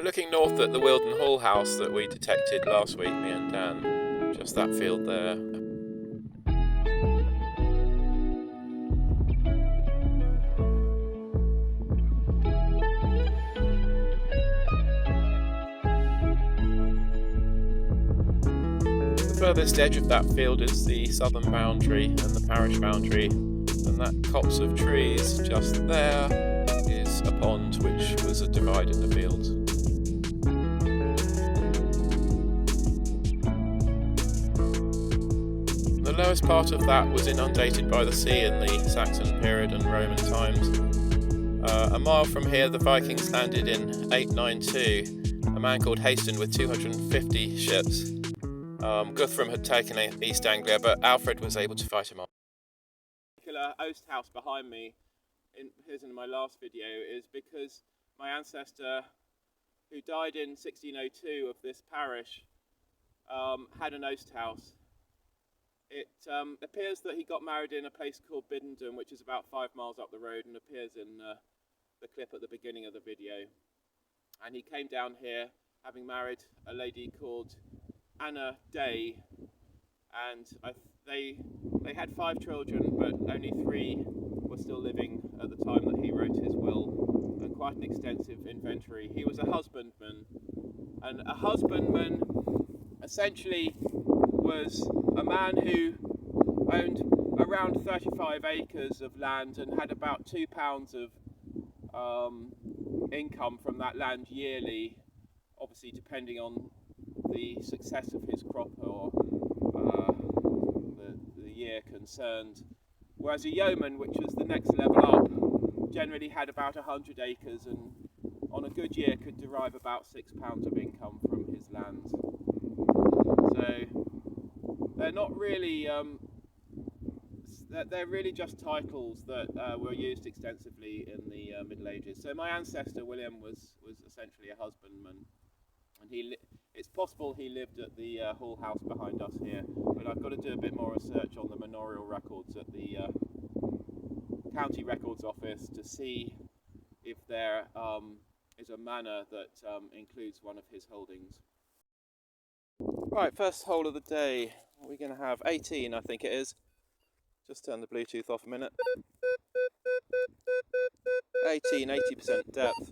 looking north at the Wilden Hall house that we detected last week, me and Dan. Just that field there. The furthest edge of that field is the southern boundary and the parish boundary, and that copse of trees just there is a pond which was a divide in the field. The lowest part of that was inundated by the sea in the Saxon period and Roman times. A mile from here the Vikings landed in 892, a man called Haston with 250 ships. Guthrum had taken East Anglia, but Alfred was able to fight him off. The particular oast house behind me, here's in my last video, is because my ancestor, who died in 1602 of this parish, had an oast house. It appears that he got married in a place called Biddenden, which is about 5 miles up the road and appears in the clip at the beginning of the video. And he came down here having married a lady called Anna Day, and they had 5 children, but only 3 were still living at the time that he wrote his will, and quite an extensive inventory. He was a husbandman, and a husbandman essentially was a man who owned around 35 acres of land and had about £2 of income from that land yearly, obviously depending on the success of his crop or the year concerned. Whereas a yeoman, which was the next level up, generally had about 100 acres and on a good year could derive about £6 of income from his land. So they're not really, they're really just titles that were used extensively in the Middle Ages. So my ancestor William was essentially a husbandman, and it's possible he lived at the Hall house behind us here, but I've got to do a bit more research on the manorial records at the County Records Office to see if there is a manor that includes one of his holdings. Right, first hole of the day. We're going to have 18, I think it is. Just turn the Bluetooth off a minute. 18, 80% depth.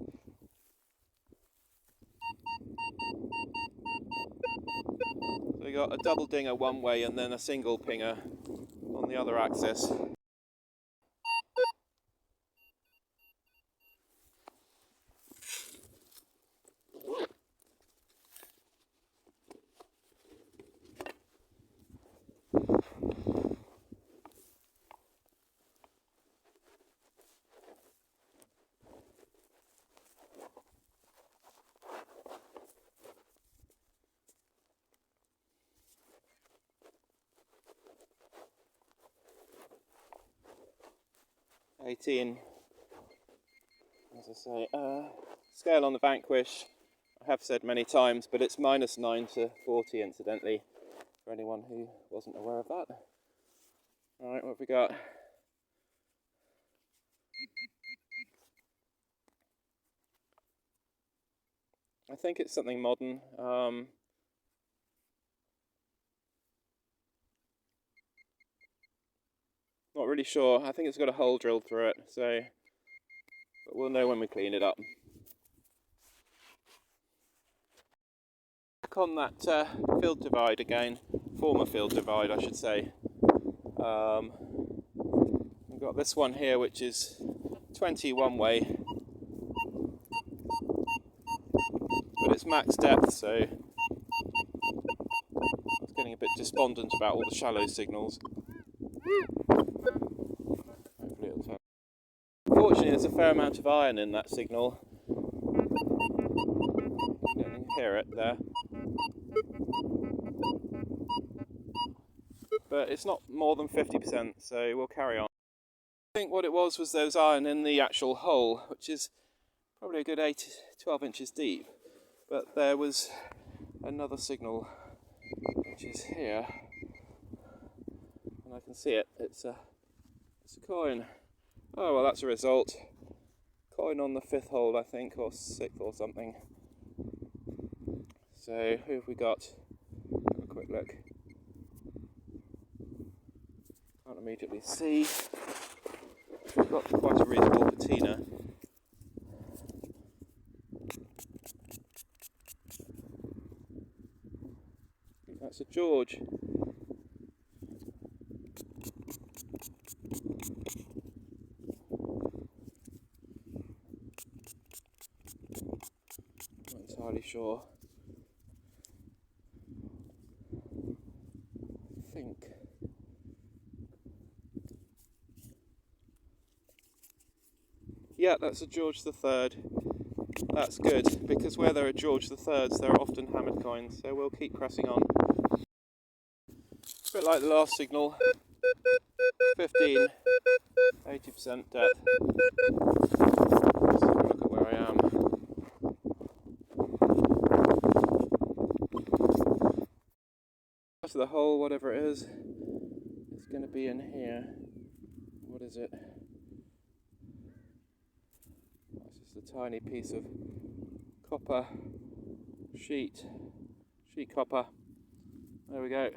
So we got a double dinger one way and then a single pinger on the other axis. (18) as I say, scale on the Vanquish, I have said many times, but it's -9 to 40 incidentally, for anyone who wasn't aware of that. Alright, what have we got? I think it's something modern. Not really sure. I think it's got a hole drilled through it, so but we'll know when we clean it up. Back on that field divide again, former field divide I should say. We've got this one here which is 20 one way, but it's max depth, so I was getting a bit despondent about all the shallow signals. Fortunately, there's a fair amount of iron in that signal. You can hear it there. But it's not more than 50%, so we'll carry on. I think what it was those iron in the actual hole, which is probably a good 12 inches deep. But there was another signal, which is here. And I can see it. It's a coin. Oh, well, that's a result. Coin on the 5th hole, I think, or 6th or something. So who have we got? Have a quick look. Can't immediately see. We've got quite a reasonable patina. That's a George. Not entirely sure. I think. Yeah, that's a George the Third. That's good, because where there are George the Thirds, there are often hammered coins, so we'll keep pressing on. A bit like the last signal. 15, 80% depth. Let's have a look at where I am. So the hole, whatever it is going to be in here. What is it? That's just a tiny piece of copper sheet copper. There we go.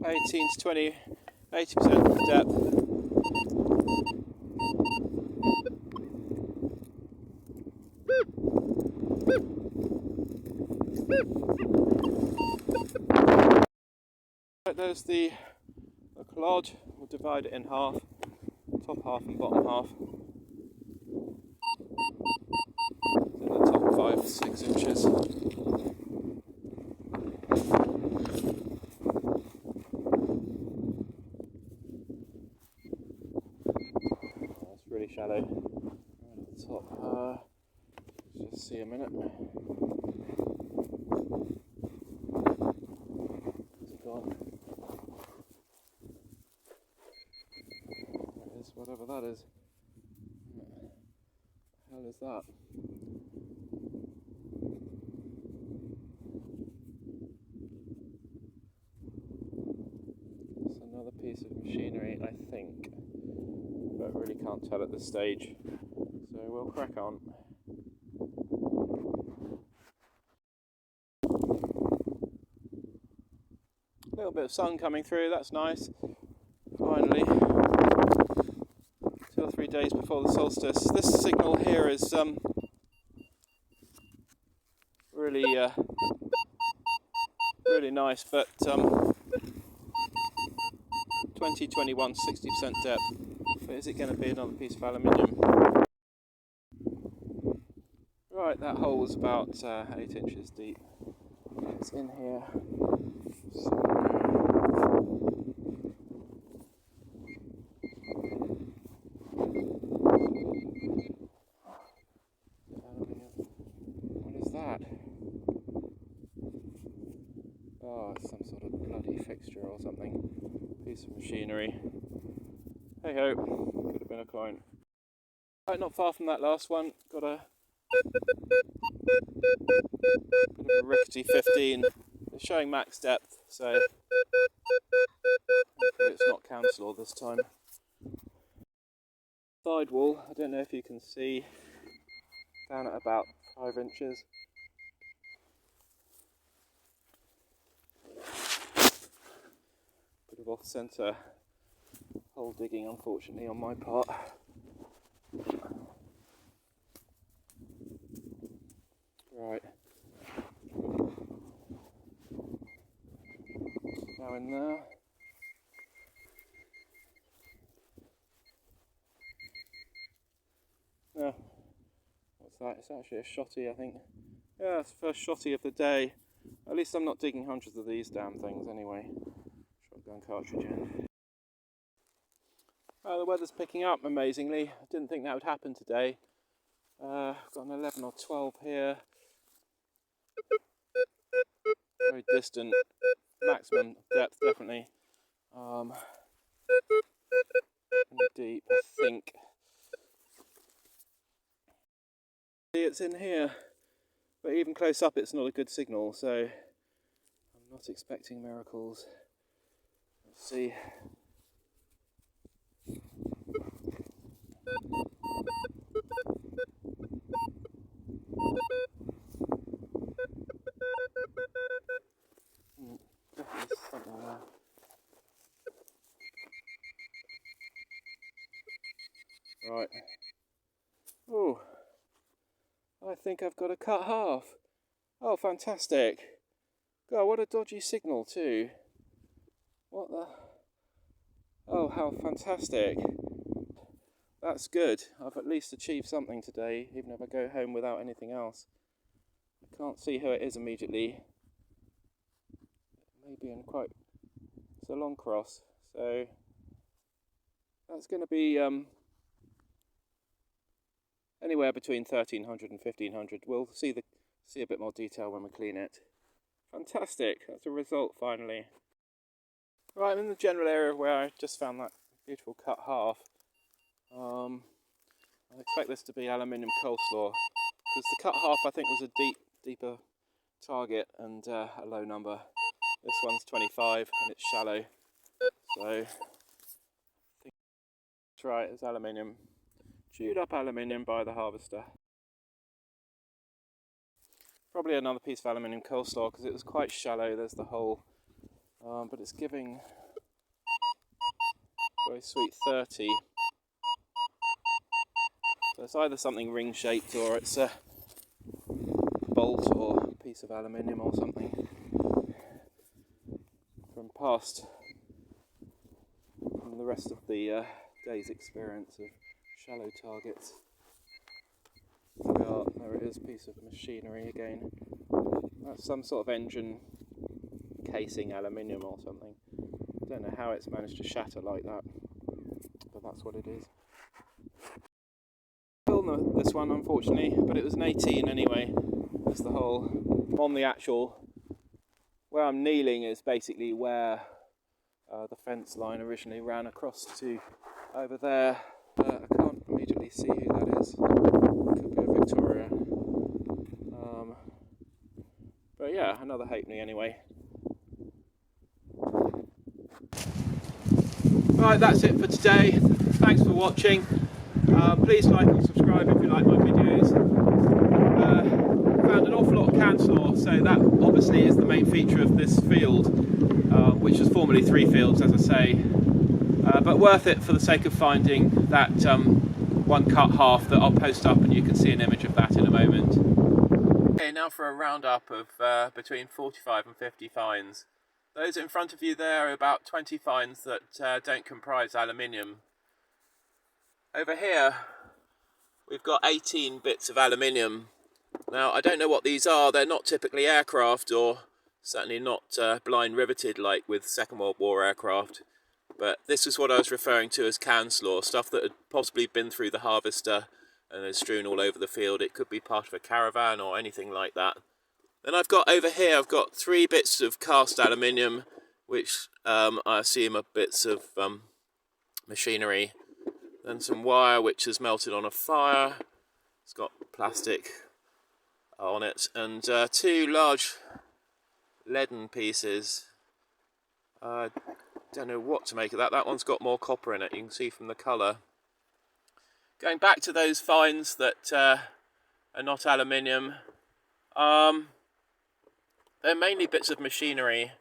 (18 to 20, 80% depth. There's the clod. We'll divide it in half, top half and bottom half. In the top 5-6 inches. That's really shallow. Right at the top. Let's just see a minute. Is it gone? There it is, whatever that is. What the hell is that? It's another piece of machinery, I think, but I really can't tell at this stage, so we'll crack on. A little bit of sun coming through, that's nice. Finally, 2 or 3 days before the solstice. This signal here is really nice, but 20, 21, 60% depth. But is it going to be another piece of aluminium? Right, that hole was about 8 inches deep. It's in here. What is that? Oh, it's some sort of bloody fixture or something. Piece of machinery. Hey ho, could have been a coin. Right, not far from that last one. Got a bit of a rickety 15. It's showing max depth, so hopefully it's not council this time. Side wall, I don't know if you can see, down at about 5 inches. Bit of off-centre hole digging, unfortunately, on my part. Right. Now in there. Oh, what's that? It's actually a shotty, I think. Yeah, it's the first shotty of the day. At least I'm not digging hundreds of these damn things anyway. Shotgun cartridge in. The weather's picking up amazingly. I didn't think that would happen today. I've got an 11 or 12 here. Very distant. Maximum depth, definitely. Pretty deep, I think. It's in here, but even close up it's not a good signal, so I'm not expecting miracles. Let's see. Right. Oh, I think I've got a cut half. Oh, fantastic. God, what a dodgy signal too. What the... Oh, how fantastic. That's good. I've at least achieved something today, even if I go home without anything else. I can't see who it is immediately. Maybe in quite... It's a long cross, so... That's going to be anywhere between 1300 and 1500. We'll see a bit more detail when we clean it. Fantastic, that's a result finally. Right, I'm in the general area where I just found that beautiful cut half. I expect this to be aluminium coleslaw, because the cut half I think was a deeper target and a low number. This one's 25 and it's shallow, so I think that's right, it's aluminium. Chewed up aluminium by the harvester. Probably another piece of aluminium coleslaw because it was quite shallow, there's the hole, but it's giving very sweet 30. So it's either something ring shaped or it's a bolt or a piece of aluminium or something from the rest of the day's experience of shallow targets. There it is, piece of machinery again. That's some sort of engine casing aluminium or something. Don't know how it's managed to shatter like that, but that's what it is. This one unfortunately, but it was an 18 anyway. That's the hole. On the actual, where I'm kneeling is basically where the fence line originally ran across to over there. I can't immediately see who that is. Could be a Victoria. But yeah, another halfpenny anyway. Right, that's it for today. Thanks for watching. Please like and subscribe if you like my videos. Found an awful lot of coleslaw, so that obviously is the main feature of this field, which was formerly 3 fields, as I say. But worth it for the sake of finding that one cut half that I'll post up, and you can see an image of that in a moment. Okay, now for a roundup of between 45 and 50 finds. Those in front of you there are about 20 finds that don't comprise aluminium. Over here we've got 18 bits of aluminium. Now I don't know what these are, they're not typically aircraft, or certainly not blind riveted like with Second World War aircraft, but this is what I was referring to as coleslaw, stuff that had possibly been through the harvester and is strewn all over the field. It could be part of a caravan or anything like that. Then I've got over here, I've got 3 bits of cast aluminium, which I assume are bits of machinery. Then some wire which has melted on a fire. It's got plastic on it, and 2 large leaden pieces. I don't know what to make of that. That one's got more copper in it, you can see from the colour. Going back to those finds that are not aluminium, they're mainly bits of machinery.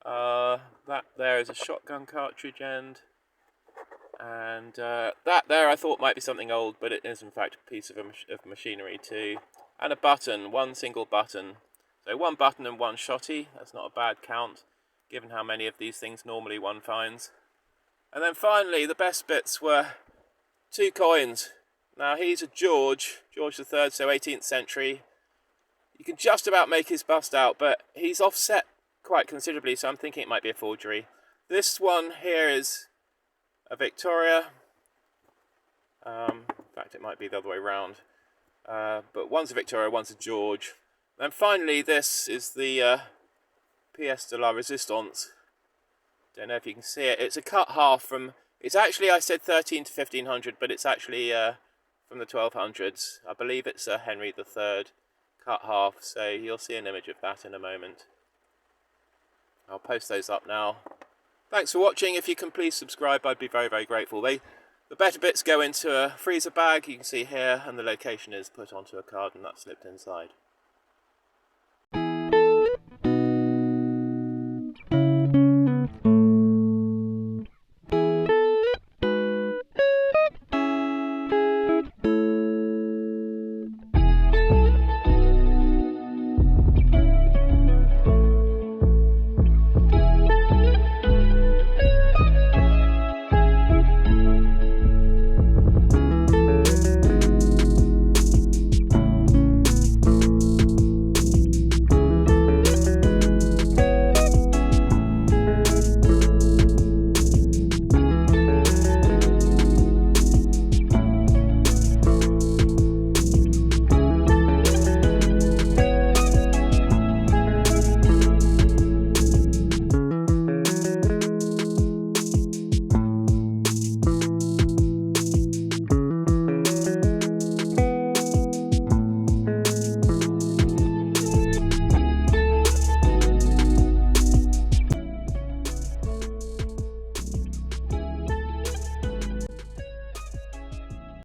That there is a shotgun cartridge end, and that there I thought might be something old, but it is in fact a piece of machinery too. And a button, 1 single button. So 1 button and 1 shotty, that's not a bad count, given how many of these things normally one finds. And then finally, the best bits were 2 coins. Now he's a George III, so 18th century. You can just about make his bust out, but he's offset quite considerably, so I'm thinking it might be a forgery. This one here is a Victoria. In fact, it might be the other way around. But one's a Victoria, one's a George. And finally, this is the pièce de la résistance. Don't know if you can see it. It's a cut half from... It's actually, I said 13 to 1500, but it's actually from the 1200s. I believe it's Henry III cut half, so you'll see an image of that in a moment. I'll post those up now. Thanks for watching. If you can please subscribe, I'd be very, very grateful. The better bits go into a freezer bag, you can see here, and the location is put onto a card and that's slipped inside.